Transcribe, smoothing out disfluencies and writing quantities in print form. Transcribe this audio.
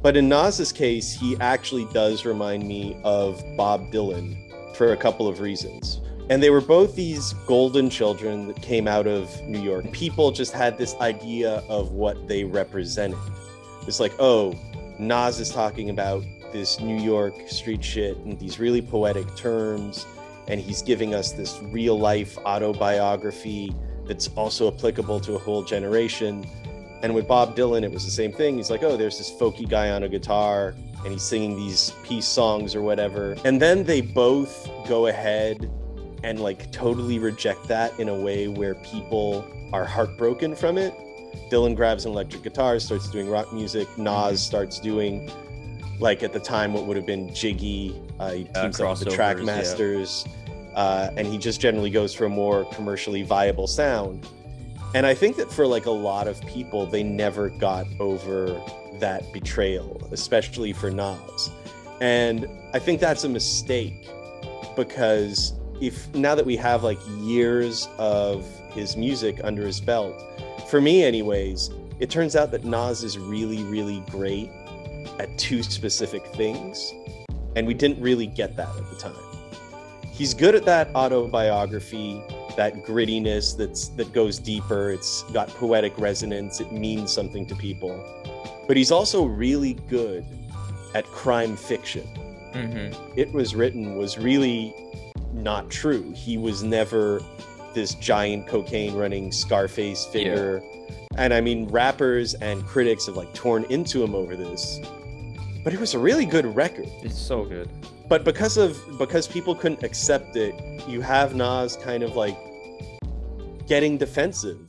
But in Nas's case, he actually does remind me of Bob Dylan for a couple of reasons. And they were both these golden children that came out of New York. People just had this idea of what they represented. It's like, oh, Nas is talking about this New York street shit in these really poetic terms, and he's giving us this real life autobiography that's also applicable to a whole generation. And with Bob Dylan, it was the same thing. He's like, oh, there's this folky guy on a guitar and he's singing these peace songs or whatever. And then they both go ahead and like totally reject that in a way where people are heartbroken from it. Dylan grabs an electric guitar, starts doing rock music. Nas starts doing, like at the time, what would have been jiggy. He teams up with the Trackmasters. Yeah. And he just generally goes for a more commercially viable sound. And I think that for like a lot of people, they never got over that betrayal, especially for Nas. And I think that's a mistake, because if now that we have like years of his music under his belt, for me anyways, it turns out that Nas is really, really great at two specific things. And we didn't really get that at the time. He's good at that autobiography, that grittiness that goes deeper. It's got poetic resonance. It means something to people. But he's also really good at crime fiction. Mm-hmm. It Was Written was really not true. He was never this giant cocaine running Scarface figure. Yeah. And I mean, rappers and critics have like torn into him over this. But it was a really good record. It's so good. But because people couldn't accept it, you have Nas kind of like getting defensive